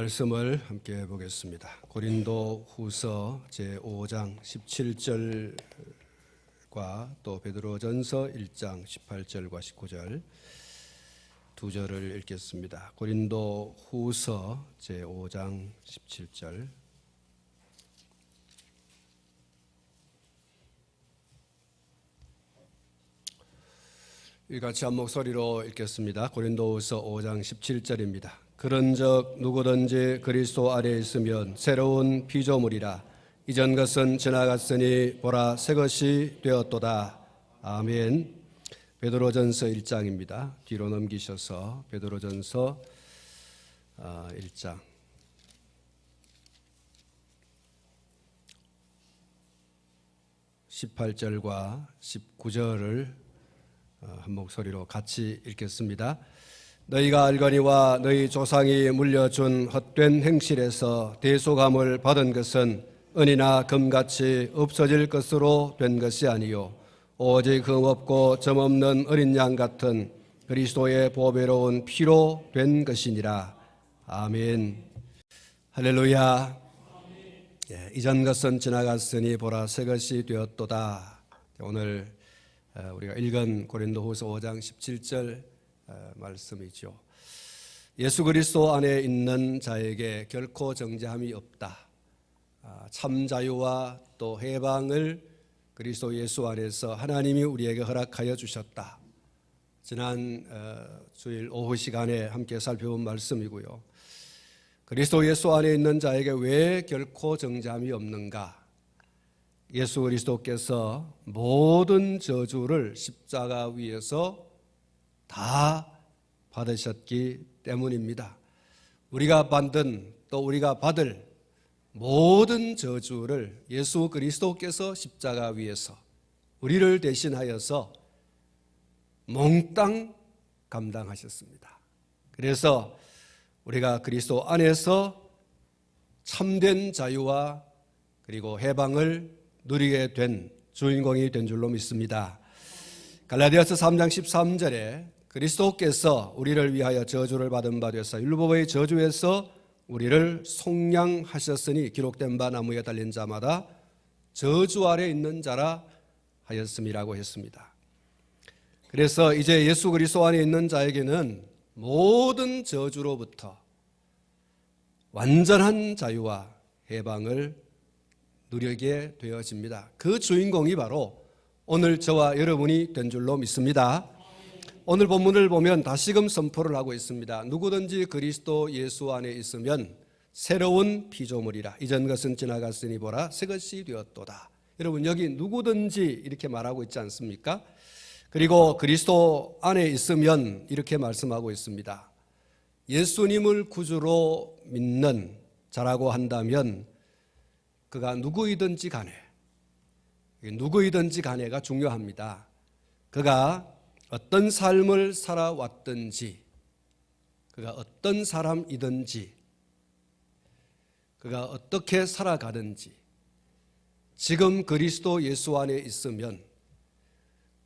말씀을 함께 보겠습니다. 고린도 후서 제5장 17절과 또 베드로전서 1장 18절과 19절 두 절을 읽겠습니다. 고린도 후서 제5장 17절 이같이 한 목소리로 읽겠습니다. 고린도후서 5장 17절입니다. 그런즉 누구든지 그리스도 안에 있으면 새로운 피조물이라. 이전 것은 지나갔으니 보라 새 것이 되었도다. 아멘. 베드로전서 1장입니다. 뒤로 넘기셔서 베드로전서 1장 18절과 19절을 한 목소리로 같이 읽겠습니다. 너희가 알거니와 너희 조상이 물려준 헛된 행실에서 대속함을 받은 것은 은이나 금같이 없어질 것으로 된 것이 아니요 오직 흠없고 점없는 어린 양 같은 그리스도의 보배로운 피로 된 것이니라. 아멘. 할렐루야. 이전 것은 지나갔으니 보라 새 것이 되었도다. 오늘 우리가 읽은 고린도후서 5장 17절 말씀이죠. 예수 그리스도 안에 있는 자에게 결코 정죄함이 없다. 참 자유와 또 해방을 그리스도 예수 안에서 하나님이 우리에게 허락하여 주셨다. 지난 주일 오후 시간에 함께 살펴본 말씀이고요. 그리스도 예수 안에 있는 자에게 왜 결코 정죄함이 없는가? 예수 그리스도께서 모든 저주를 십자가 위에서 다 받으셨기 때문입니다. 우리가 받은 또 우리가 받을 모든 저주를 예수 그리스도께서 십자가 위에서 우리를 대신하여서 몽땅 감당하셨습니다. 그래서 우리가 그리스도 안에서 참된 자유와 그리고 해방을 누리게 된 주인공이 된 줄로 믿습니다. 갈라디아서 3장 13절에 그리스도께서 우리를 위하여 저주를 받은 바 되사 율법의 저주에서 우리를 속량하셨으니 기록된 바 나무에 달린 자마다 저주 아래 있는 자라 하였음이라고 했습니다. 그래서 이제 예수 그리스도 안에 있는 자에게는 모든 저주로부터 완전한 자유와 해방을 누리게 되어집니다. 그 주인공이 바로 오늘 저와 여러분이 된 줄로 믿습니다. 오늘 본문을 보면 다시금 선포를 하고 있습니다. 누구든지 그리스도 예수 안에 있으면 새로운 피조물이라. 이전 것은 지나갔으니 보라 새 것이 되었도다. 여러분 여기 누구든지 이렇게 말하고 있지 않습니까? 그리고 그리스도 안에 있으면 이렇게 말씀하고 있습니다. 예수님을 구주로 믿는 자라고 한다면 그가 누구이든지 간에가 중요합니다. 그가 어떤 삶을 살아왔든지, 그가 어떤 사람이든지, 그가 어떻게 살아가든지, 지금 그리스도 예수 안에 있으면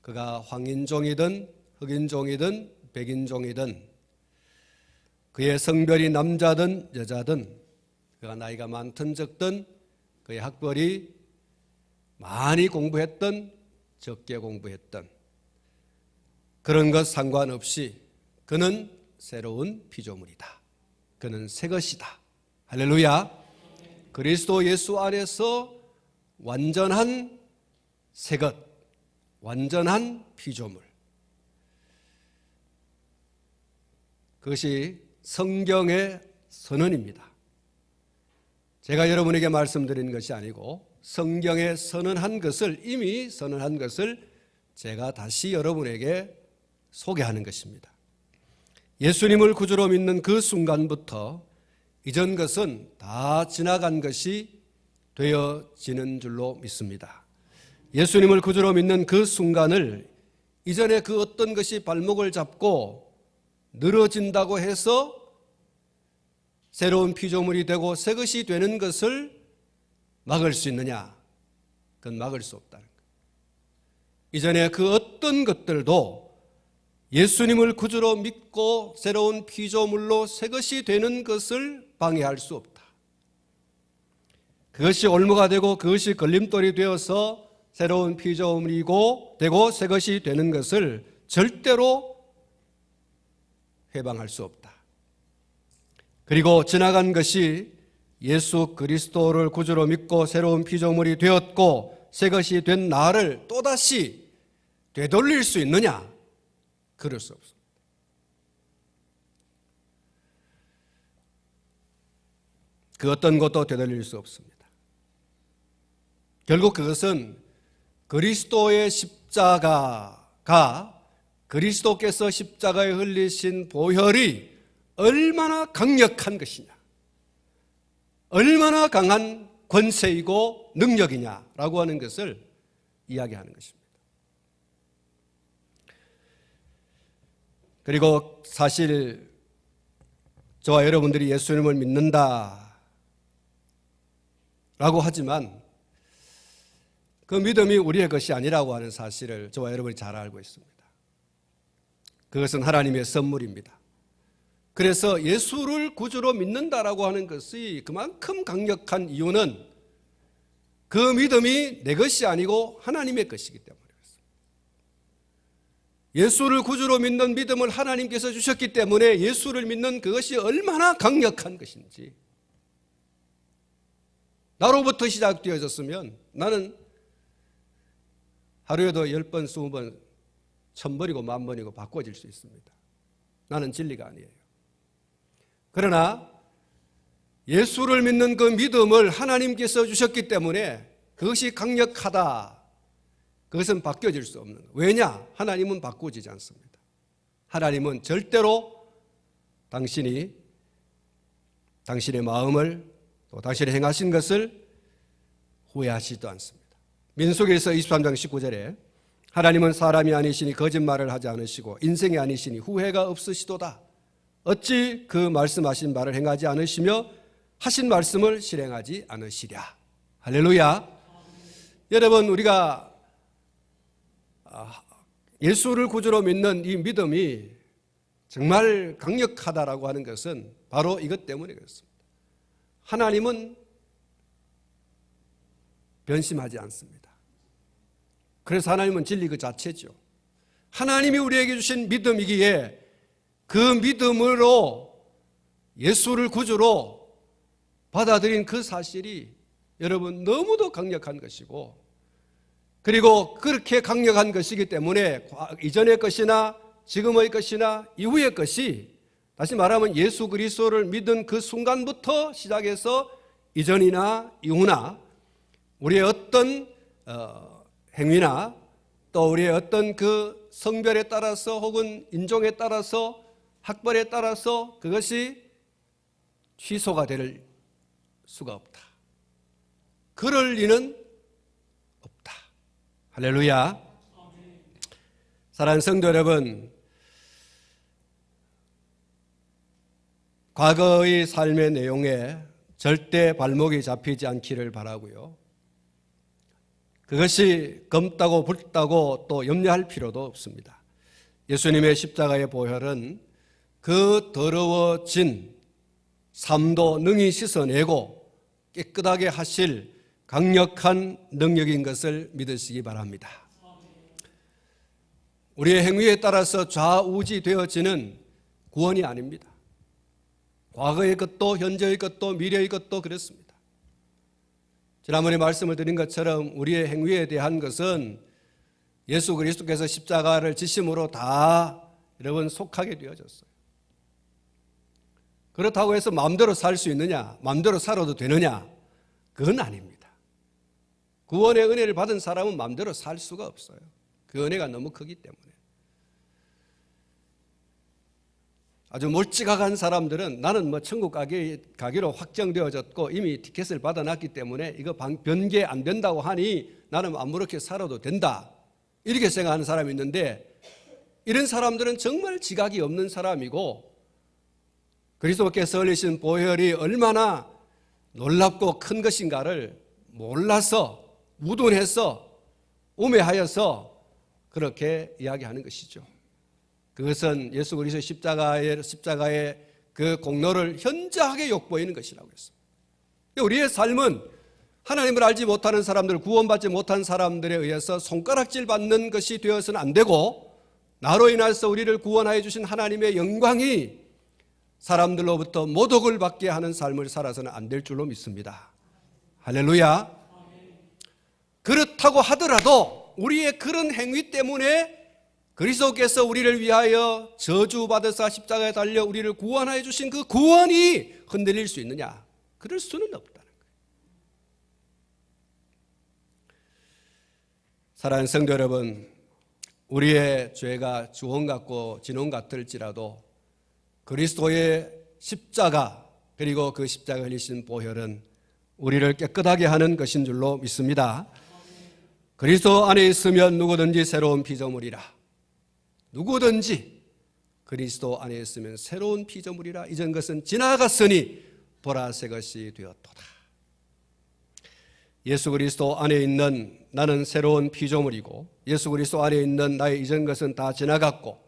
그가 황인종이든 흑인종이든 백인종이든 그의 성별이 남자든 여자든 그가 나이가 많든 적든 그의 학벌이 많이 공부했던 적게 공부했던 그런 것 상관없이 그는 새로운 피조물이다. 그는 새 것이다. 할렐루야. 그리스도 예수 안에서 완전한 새 것, 완전한 피조물. 그것이 성경의 선언입니다. 제가 여러분에게 말씀드린 것이 아니고 성경에 선언한 것을 이미 선언한 것을 제가 다시 여러분에게 소개하는 것입니다. 예수님을 구주로 믿는 그 순간부터 이전 것은 다 지나간 것이 되어지는 줄로 믿습니다. 예수님을 구주로 믿는 그 순간을 이전에 그 어떤 것이 발목을 잡고 늘어진다고 해서 새로운 피조물이 되고 새 것이 되는 것을 막을 수 있느냐? 그건 막을 수 없다는 거예요. 이전에 그 어떤 것들도 예수님을 구주로 믿고 새로운 피조물로 새 것이 되는 것을 방해할 수 없다. 그것이 올무가 되고 그것이 걸림돌이 되어서 새로운 피조물이고 되고 새 것이 되는 것을 절대로 회방할 수 없다. 그리고 지나간 것이 예수 그리스도를 구주로 믿고 새로운 피조물이 되었고 새 것이 된 나를 또다시 되돌릴 수 있느냐? 그럴 수 없습니다. 그 어떤 것도 되돌릴 수 없습니다. 결국 그것은 그리스도의 십자가가 그리스도께서 십자가에 흘리신 보혈이 얼마나 강력한 것이냐, 얼마나 강한 권세이고 능력이냐라고 하는 것을 이야기하는 것입니다. 그리고 사실 저와 여러분들이 예수님을 믿는다라고 하지만 그 믿음이 우리의 것이 아니라고 하는 사실을 저와 여러분이 잘 알고 있습니다. 그것은 하나님의 선물입니다. 그래서 예수를 구주로 믿는다라고 하는 것이 그만큼 강력한 이유는 그 믿음이 내 것이 아니고 하나님의 것이기 때문에 그렇습니다. 예수를 구주로 믿는 믿음을 하나님께서 주셨기 때문에 예수를 믿는 그것이 얼마나 강력한 것인지, 나로부터 시작되어졌으면 나는 하루에도 10번, 20번, 1000번이고 10,000번이고 바꿔질 수 있습니다. 나는 진리가 아니에요. 그러나 예수를 믿는 그 믿음을 하나님께서 주셨기 때문에 그것이 강력하다. 그것은 바뀌어질 수 없는 거예요. 왜냐? 하나님은 바꾸지지 않습니다. 하나님은 절대로 당신의 마음을 또 당신이 행하신 것을 후회하시지도 않습니다. 민수기에서 23장 19절에 하나님은 사람이 아니시니 거짓말을 하지 않으시고 인생이 아니시니 후회가 없으시도다. 어찌 그 말씀하신 바를 행하지 않으시며 하신 말씀을 실행하지 않으시랴. 할렐루야. 여러분, 우리가 예수를 구주로 믿는 이 믿음이 정말 강력하다라고 하는 것은 바로 이것 때문에 그렇습니다. 하나님은 변심하지 않습니다. 그래서 하나님은 진리 그 자체죠. 하나님이 우리에게 주신 믿음이기에 그 믿음으로 예수를 구주로 받아들인 그 사실이 여러분 너무도 강력한 것이고, 그리고 그렇게 강력한 것이기 때문에 이전의 것이나 지금의 것이나 이후의 것이, 다시 말하면 예수 그리스도를 믿은 그 순간부터 시작해서 이전이나 이후나 우리의 어떤 행위나 또 우리의 어떤 그 성별에 따라서 혹은 인종에 따라서 학벌에 따라서 그것이 취소가 될 수가 없다. 그럴 리는 없다. 할렐루야. 사랑하는 성도 여러분, 과거의 삶의 내용에 절대 발목이 잡히지 않기를 바라고요. 그것이 검다고 붉다고 또 염려할 필요도 없습니다. 예수님의 십자가의 보혈은 그 더러워진 삶도 능히 씻어내고 깨끗하게 하실 강력한 능력인 것을 믿으시기 바랍니다. 우리의 행위에 따라서 좌우지되어지는 구원이 아닙니다. 과거의 것도 현재의 것도 미래의 것도 그렇습니다. 지난번에 말씀을 드린 것처럼 우리의 행위에 대한 것은 예수 그리스도께서 십자가를 지심으로 다 여러분 속하게 되어졌어요. 그렇다고 해서 마음대로 살 수 있느냐, 마음대로 살아도 되느냐, 그건 아닙니다. 구원의 은혜를 받은 사람은 마음대로 살 수가 없어요. 그 은혜가 너무 크기 때문에. 아주 몰찌각한 사람들은 나는 뭐 천국 가기로 확정되어졌고 이미 티켓을 받아놨기 때문에 이거 변개 안 된다고 하니 나는 아무렇게 살아도 된다, 이렇게 생각하는 사람이 있는데, 이런 사람들은 정말 지각이 없는 사람이고 그리스도께서 흘리신 보혈이 얼마나 놀랍고 큰 것인가를 몰라서 우둔해서 우매하여서 그렇게 이야기하는 것이죠. 그것은 예수 그리스도의 십자가의 그 공로를 현저하게 욕보이는 것이라고 했습니다. 우리의 삶은 하나님을 알지 못하는 사람들, 구원받지 못한 사람들에 의해서 손가락질 받는 것이 되어서는 안 되고, 나로 인해서 우리를 구원하여 주신 하나님의 영광이 사람들로부터 모독을 받게 하는 삶을 살아서는 안 될 줄로 믿습니다. 할렐루야. 그렇다고 하더라도 우리의 그런 행위 때문에 그리스도께서 우리를 위하여 저주받으사 십자가에 달려 우리를 구원하여 주신 그 구원이 흔들릴 수 있느냐? 그럴 수는 없다는 거예요. 사랑하는 성도 여러분, 우리의 죄가 주홍 같고 진홍 같을지라도 그리스도의 십자가, 그리고 그 십자가 흘리신 보혈은 우리를 깨끗하게 하는 것인 줄로 믿습니다. 그리스도 안에 있으면 누구든지 새로운 피조물이라. 누구든지 그리스도 안에 있으면 새로운 피조물이라. 이전 것은 지나갔으니 보라 새 것이 되었도다. 예수 그리스도 안에 있는 나는 새로운 피조물이고, 예수 그리스도 안에 있는 나의 이전 것은 다 지나갔고,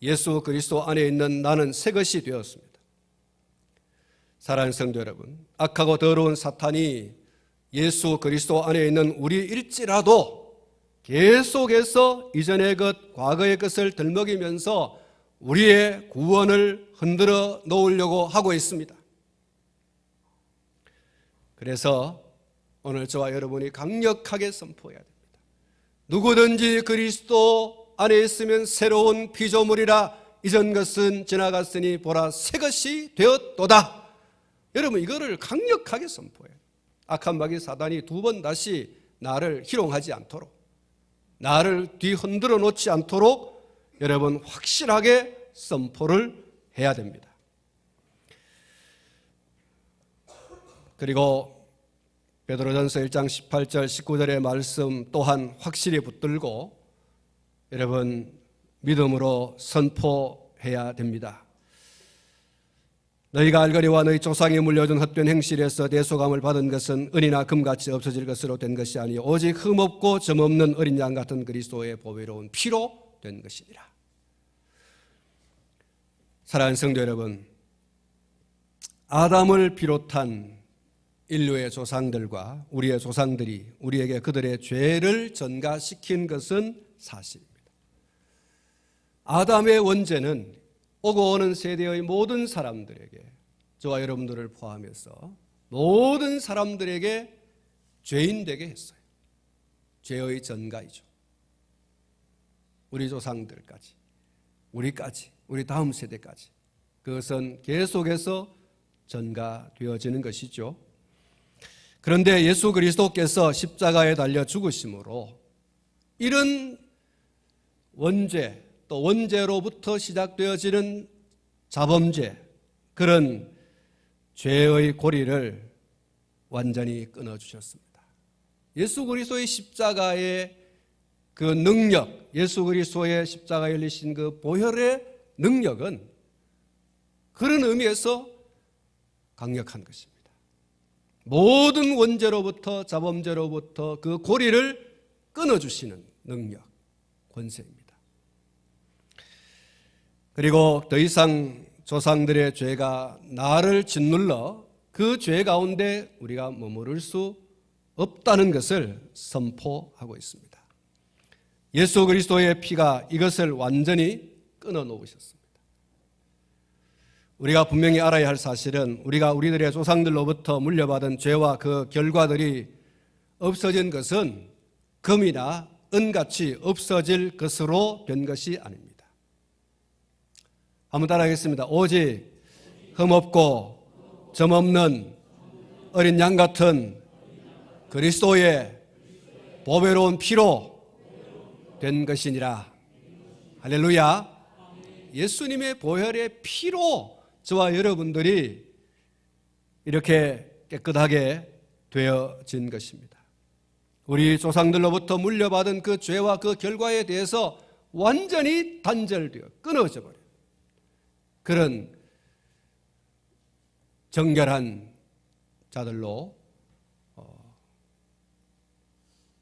예수 그리스도 안에 있는 나는 새 것이 되었습니다. 사랑하는 성도 여러분, 악하고 더러운 사탄이 예수 그리스도 안에 있는 우리일지라도 계속해서 이전의 것, 과거의 것을 들먹이면서 우리의 구원을 흔들어 놓으려고 하고 있습니다. 그래서 오늘 저와 여러분이 강력하게 선포해야 됩니다. 누구든지 그리스도 안에 있으면 새로운 피조물이라. 이전 것은 지나갔으니 보라 새 것이 되었도다. 여러분, 이거를 강력하게 선포해요. 악한 마귀 사단이 두 번 다시 나를 희롱하지 않도록, 나를 뒤흔들어 놓지 않도록 여러분 확실하게 선포를 해야 됩니다. 그리고 베드로전서 1장 18절 19절의 말씀 또한 확실히 붙들고 여러분 믿음으로 선포해야 됩니다. 너희가 알거니와 너희 조상이 물려준 헛된 행실에서 대속함을 받은 것은 은이나 금같이 없어질 것으로 된 것이 아니요 오직 흠없고 점없는 어린 양 같은 그리스도의 보배로운 피로 된 것이니라. 사랑하는 성도 여러분, 아담을 비롯한 인류의 조상들과 우리의 조상들이 우리에게 그들의 죄를 전가시킨 것은 사실입니다. 아담의 원죄는 오고 오는 세대의 모든 사람들에게, 저와 여러분들을 포함해서 모든 사람들에게 죄인 되게 했어요. 죄의 전가이죠. 우리 조상들까지, 우리까지, 우리 다음 세대까지 그것은 계속해서 전가되어지는 것이죠. 그런데 예수 그리스도께서 십자가에 달려 죽으심으로 이런 원죄, 또 원죄로부터 시작되어지는 자범죄, 그런 죄의 고리를 완전히 끊어주셨습니다. 예수 그리스도의 십자가의 그 능력, 예수 그리스도의 십자가에 흘리신 그 보혈의 능력은 그런 의미에서 강력한 것입니다. 모든 원죄로부터, 자범죄로부터 그 고리를 끊어주시는 능력, 권세입니다. 그리고 더 이상 조상들의 죄가 나를 짓눌러 그 죄 가운데 우리가 머무를 수 없다는 것을 선포하고 있습니다. 예수 그리스도의 피가 이것을 완전히 끊어놓으셨습니다. 우리가 분명히 알아야 할 사실은 우리가 우리들의 조상들로부터 물려받은 죄와 그 결과들이 없어진 것은 금이나 은같이 없어질 것으로 된 것이 아닙니다. 한번 따라하겠습니다. 오직 흠없고 점없는 어린 양 같은 그리스도의 보배로운 피로 된 것이니라. 할렐루야. 예수님의 보혈의 피로 저와 여러분들이 이렇게 깨끗하게 되어진 것입니다. 우리 조상들로부터 물려받은 그 죄와 그 결과에 대해서 완전히 단절되어 끊어져 버려요. 그런 정결한 자들로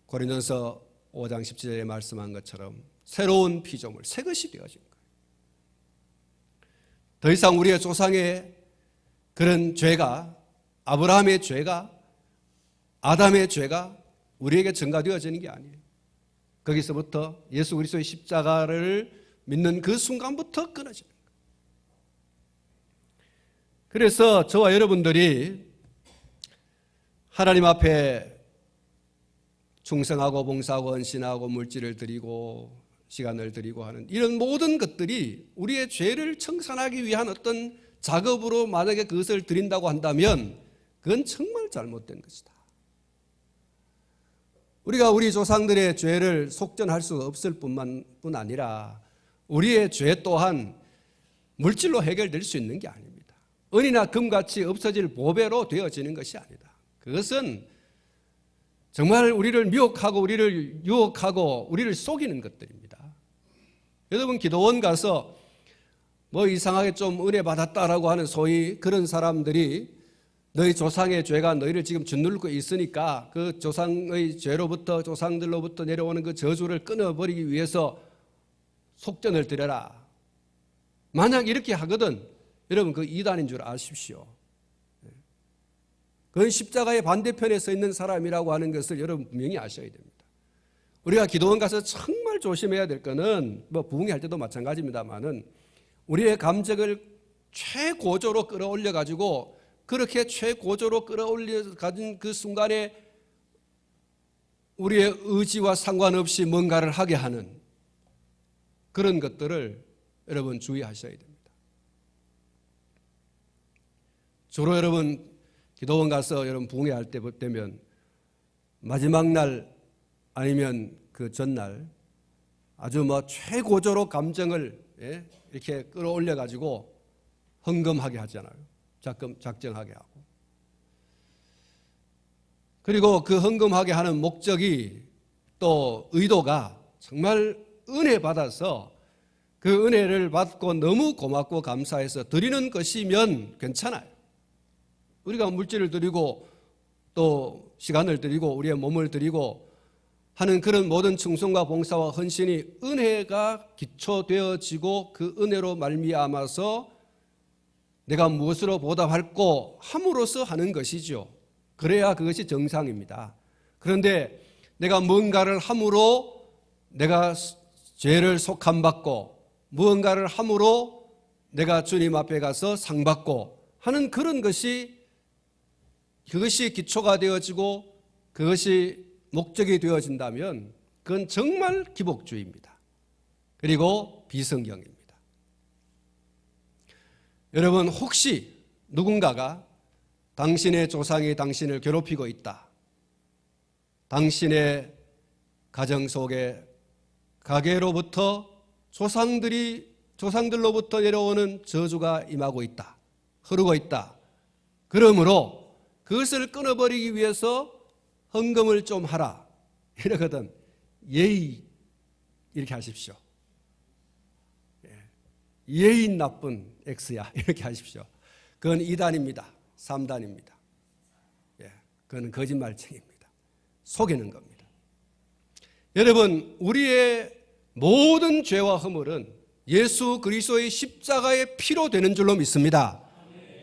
고린도전서 5장 17절에 말씀한 것처럼 새로운 피조물, 새 것이 되어진 거예요. 더 이상 우리의 조상의 그런 죄가, 아브라함의 죄가, 아담의 죄가 우리에게 전가되어지는 게 아니에요. 거기서부터 예수 그리스도의 십자가를 믿는 그 순간부터 끊어지는 거예요. 그래서 저와 여러분들이 하나님 앞에 충성하고 봉사하고 헌신하고 물질을 드리고 시간을 드리고 하는 이런 모든 것들이 우리의 죄를 청산하기 위한 어떤 작업으로 만약에 그것을 드린다고 한다면 그건 정말 잘못된 것이다. 우리가 우리 조상들의 죄를 속전할 수 없을 뿐 아니라 우리의 죄 또한 물질로 해결될 수 있는 게 아닙니다. 은이나 금같이 없어질 보배로 되어지는 것이 아니다. 그것은 정말 우리를 미혹하고 우리를 유혹하고 우리를 속이는 것들입니다. 여러분 기도원 가서 뭐 이상하게 좀 은혜 받았다라고 하는 소위 그런 사람들이 너희 조상의 죄가 너희를 지금 짓누르고 있으니까 그 조상의 죄로부터 조상들로부터 내려오는 그 저주를 끊어버리기 위해서 속전을 드려라. 만약 이렇게 하거든 여러분 그 이단인 줄 아십시오. 그건 십자가의 반대편에 서 있는 사람이라고 하는 것을 여러분 분명히 아셔야 됩니다. 우리가 기도원 가서 정말 조심해야 될 거는 뭐 부흥회 때도 마찬가지입니다만은 우리의 감정을 최고조로 끌어올려 가지고 그렇게 최고조로 끌어올려 가진 그 순간에 우리의 의지와 상관없이 뭔가를 하게 하는 그런 것들을 여러분 주의하셔야 됩니다. 주로 여러분 기도원 가서 여러분 부흥회 할 때 되면 마지막 날 아니면 그 전날 아주 뭐 최고조로 감정을 이렇게 끌어올려 가지고 헌금하게 하잖아요. 작정하게 하고. 그리고 그 헌금하게 하는 목적이 또 의도가 정말 은혜 받아서 그 은혜를 받고 너무 고맙고 감사해서 드리는 것이면 괜찮아요. 우리가 물질을 드리고 또 시간을 드리고 우리의 몸을 드리고 하는 그런 모든 충성과 봉사와 헌신이 은혜가 기초되어지고 그 은혜로 말미암아서 내가 무엇으로 보답할고 함으로써 하는 것이죠. 그래야 그것이 정상입니다. 그런데 내가 뭔가를 함으로 내가 죄를 속함받고 무언가를 함으로 내가 주님 앞에 가서 상받고 하는 그런 것이 그것이 기초가 되어지고 그것이 목적이 되어진다면 그건 정말 기복주의입니다. 그리고 비성경입니다. 여러분 혹시 누군가가 당신의 조상이 당신을 괴롭히고 있다. 당신의 가정 속에 가계로부터 조상들로부터 내려오는 저주가 임하고 있다. 흐르고 있다. 그러므로 그것을 끊어버리기 위해서 헌금을 좀 하라. 이러거든. 예의 이렇게 하십시오. 예의 나쁜 X야 이렇게 하십시오. 그건 2단입니다. 3단입니다. 그건 거짓말쟁입니다. 속이는 겁니다. 여러분 우리의 모든 죄와 허물은 예수 그리스도의 십자가의 피로 되는 줄로 믿습니다.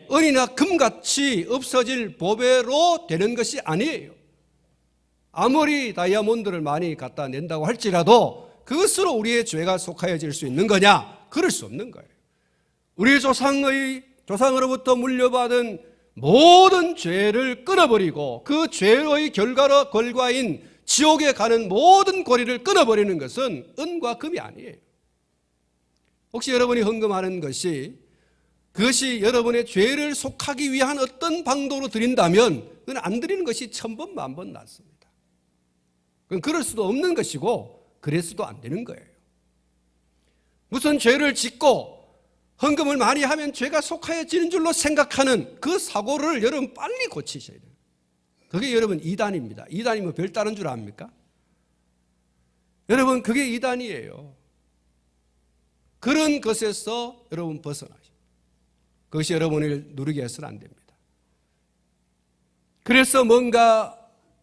은이나 금같이 없어질 보배로 되는 것이 아니에요. 아무리 다이아몬드를 많이 갖다 낸다고 할지라도 그것으로 우리의 죄가 속하여질 수 있는 거냐? 그럴 수 없는 거예요. 우리 조상으로부터 물려받은 모든 죄를 끊어버리고 그 죄의 결과인 지옥에 가는 모든 고리를 끊어버리는 것은 은과 금이 아니에요. 혹시 여러분이 헌금하는 것이 그것이 여러분의 죄를 속하기 위한 어떤 방도로 드린다면 그건 안 드리는 것이 천번 만번 낫습니다. 그건 그럴 수도 없는 것이고 그래서도 안 되는 거예요. 무슨 죄를 짓고 헌금을 많이 하면 죄가 속하여지는 줄로 생각하는 그 사고를 여러분 빨리 고치셔야 돼요. 그게 여러분 2단입니다. 2단이면 별다른 줄 압니까? 여러분 그게 2단이에요. 그런 것에서 여러분 벗어나셔. 그것이 여러분을 누리게 해서는 안 됩니다. 그래서 뭔가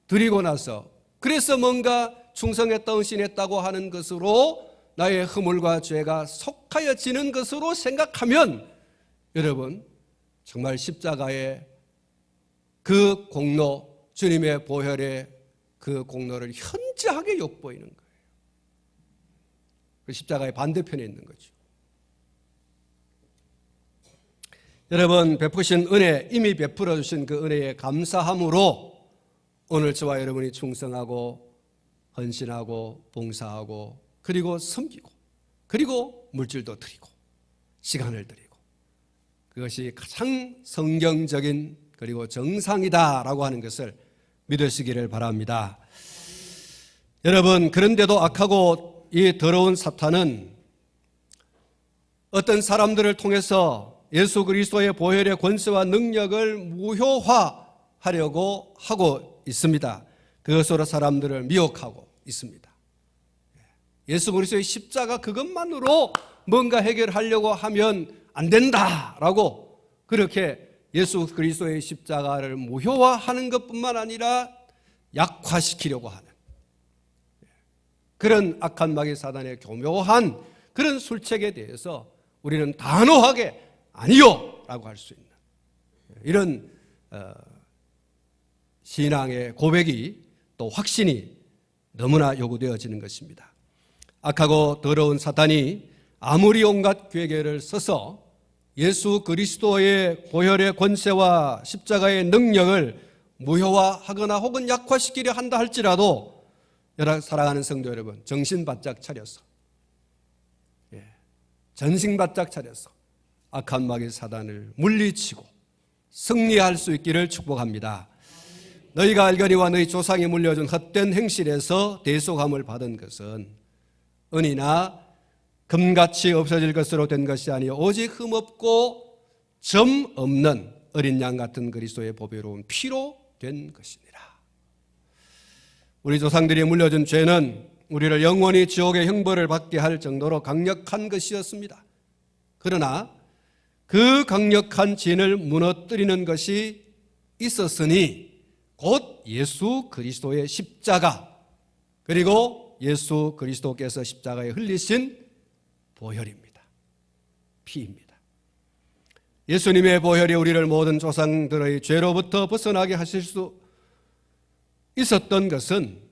드리고 나서 그래서 뭔가 충성했다 헌신했다고 하는 것으로 나의 허물과 죄가 속하여지는 것으로 생각하면 여러분 정말 십자가의 그 공로, 주님의 보혈의 그 공로를 현저하게 욕보이는 거예요. 그 십자가의 반대편에 있는 거죠. 여러분 베푸신 은혜, 이미 베풀어 주신 그 은혜에 감사함으로 오늘 저와 여러분이 충성하고 헌신하고 봉사하고 그리고 섬기고 그리고 물질도 드리고 시간을 드리고 그것이 가장 성경적인 그리고 정상이다라고 하는 것을 믿으시기를 바랍니다. 여러분 그런데도 악하고 이 더러운 사탄은 어떤 사람들을 통해서 예수 그리스도의 보혈의 권세와 능력을 무효화하려고 하고 있습니다. 그것으로 사람들을 미혹하고 있습니다. 예수 그리스도의 십자가 그것만으로 뭔가 해결하려고 하면 안 된다라고 그렇게 예수 그리스도의 십자가를 무효화하는 것뿐만 아니라 약화시키려고 하는 그런 악한 마귀 사단의 교묘한 그런 술책에 대해서 우리는 단호하게 아니요 라고 할 수 있는 이런 신앙의 고백이 또 확신이 너무나 요구되어지는 것입니다. 악하고 더러운 사탄이 아무리 온갖 괴계를 써서 예수 그리스도의 보혈의 권세와 십자가의 능력을 무효화하거나 혹은 약화시키려 한다 할지라도 사랑하는 성도 여러분 정신 바짝 차려서 전신 바짝 차려서 악한 마귀 사단을 물리치고 승리할 수 있기를 축복합니다. 너희가 알거니와 너희 조상이 물려준 헛된 행실에서 대속함을 받은 것은 은이나 금같이 없어질 것으로 된 것이 아니요 오직 흠없고 점 없는 어린 양 같은 그리스도의 보배로운 피로 된 것이니라. 우리 조상들이 물려준 죄는 우리를 영원히 지옥의 형벌을 받게 할 정도로 강력한 것이었습니다. 그러나 그 강력한 진을 무너뜨리는 것이 있었으니 곧 예수 그리스도의 십자가 그리고 예수 그리스도께서 십자가에 흘리신 보혈입니다. 피입니다. 예수님의 보혈이 우리를 모든 조상들의 죄로부터 벗어나게 하실 수 있었던 것은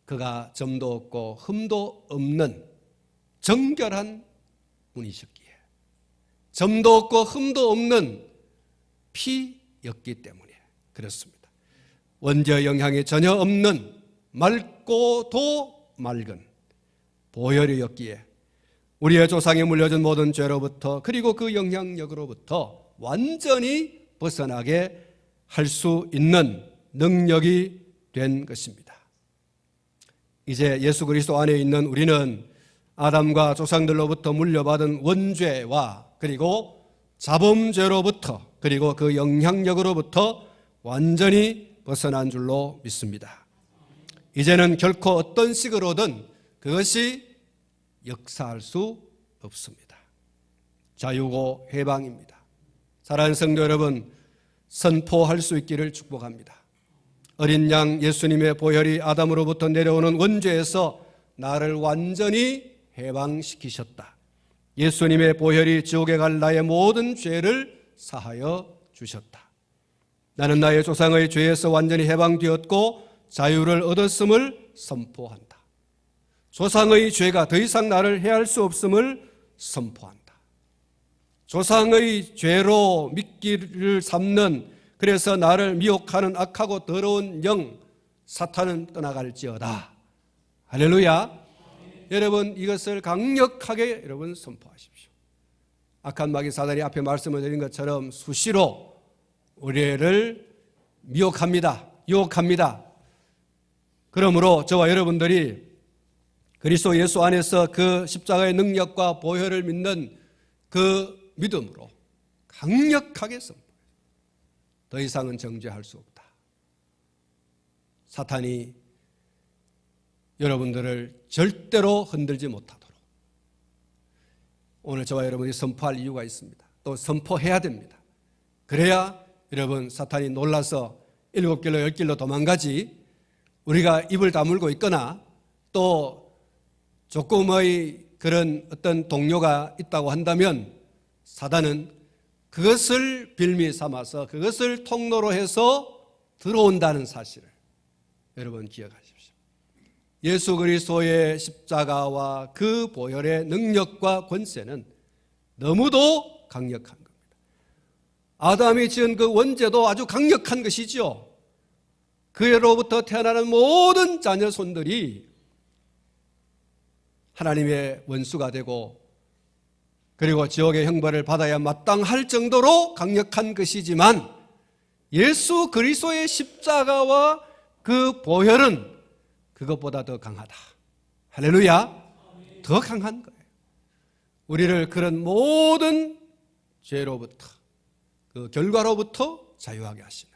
그가 점도 없고 흠도 없는 정결한 분이셨기에 점도 없고 흠도 없는 피였기 때문에 그렇습니다. 원죄 영향이 전혀 없는 맑고도 맑은 보혈이었기에 우리의 조상이 물려준 모든 죄로부터 그리고 그 영향력으로부터 완전히 벗어나게 할 수 있는 능력이 된 것입니다. 이제 예수 그리스도 안에 있는 우리는 아담과 조상들로부터 물려받은 원죄와 그리고 자범죄로부터 그리고 그 영향력으로부터 완전히 벗어난 줄로 믿습니다. 이제는 결코 어떤 식으로든 그것이 역사할 수 없습니다. 자유고 해방입니다. 사랑하는 성도 여러분, 선포할 수 있기를 축복합니다. 어린 양 예수님의 보혈이 아담으로부터 내려오는 원죄에서 나를 완전히 해방시키셨다. 예수님의 보혈이 지옥에 갈 나의 모든 죄를 사하여 주셨다. 나는 나의 조상의 죄에서 완전히 해방되었고 자유를 얻었음을 선포한다. 조상의 죄가 더 이상 나를 해할 수 없음을 선포한다. 조상의 죄로 미끼를 삼는 그래서 나를 미혹하는 악하고 더러운 영 사탄은 떠나갈지어다. 할렐루야. 여러분 이것을 강력하게 여러분 선포하십시오. 악한 마귀 사단이 앞에 말씀을 드린 것처럼 수시로 우리를 미혹합니다. 유혹합니다. 그러므로 저와 여러분들이 그리스도 예수 안에서 그 십자가의 능력과 보혈을 믿는 그 믿음으로 강력하게 선포해요. 더 이상은 정죄할 수 없다. 사탄이 여러분들을 절대로 흔들지 못하도록 오늘 저와 여러분이 선포할 이유가 있습니다. 또 선포해야 됩니다. 그래야 여러분 사탄이 놀라서 7길로 10길로 도망가지 우리가 입을 다물고 있거나 또 조금의 그런 어떤 동료가 있다고 한다면 사단은 그것을 빌미 삼아서 그것을 통로로 해서 들어온다는 사실을 여러분 기억하십시오. 예수 그리스도의 십자가와 그 보혈의 능력과 권세는 너무도 강력한 겁니다. 아담이 지은 그 원죄도 아주 강력한 것이죠. 그로부터 태어나는 모든 자녀손들이 하나님의 원수가 되고 그리고 지옥의 형벌을 받아야 마땅할 정도로 강력한 것이지만 예수 그리스도의 십자가와 그 보혈은 그것보다 더 강하다. 할렐루야. 더 강한 거예요. 우리를 그런 모든 죄로부터 그 결과로부터 자유하게 하시는,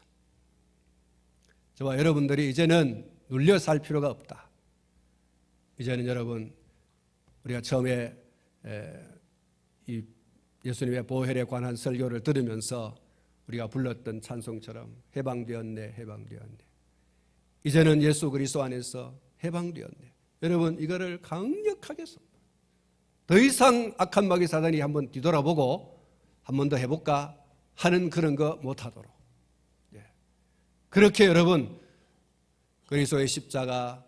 저와 여러분들이 이제는 눌려 살 필요가 없다. 이제는 여러분, 우리가 처음에 이 예수님의 보혈에 관한 설교를 들으면서 우리가 불렀던 찬송처럼 해방되었네, 해방되었네. 이제는 예수 그리스도 안에서 해방되었네. 여러분, 이거를 강력하게 씁니다. 더 이상 악한 마귀 사단이 한번 뒤돌아보고 한 번 더 해볼까 하는 그런 거 못하도록. 그렇게 여러분, 그리스도의 십자가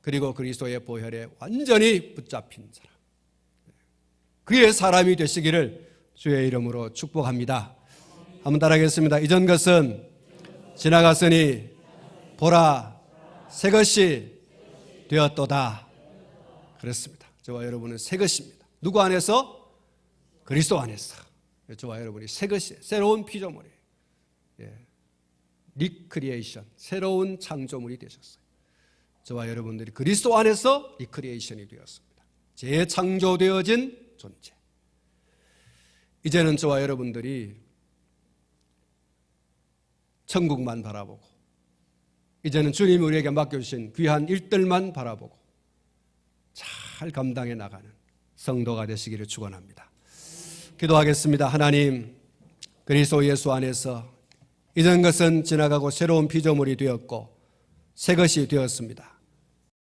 그리고 그리스도의 보혈에 완전히 붙잡힌 사람, 그의 사람이 되시기를 주의 이름으로 축복합니다. 한번 따라하겠습니다. 이전 것은 지나갔으니 보라, 새 것이 되었도다. 그렇습니다. 저와 여러분은 새 것입니다. 누구 안에서? 그리스도 안에서. 저와 여러분이 새 것이, 새로운 피조물이에요. 리크리에이션, 새로운 창조물이 되셨어요. 저와 여러분들이 그리스도 안에서 리크리에이션이 되었습니다. 재창조되어진 존재. 이제는 저와 여러분들이 천국만 바라보고, 이제는 주님이 우리에게 맡겨주신 귀한 일들만 바라보고 잘 감당해 나가는 성도가 되시기를 축원합니다. 기도하겠습니다. 하나님, 그리스도 예수 안에서 이전 것은 지나가고 새로운 피조물이 되었고 새 것이 되었습니다.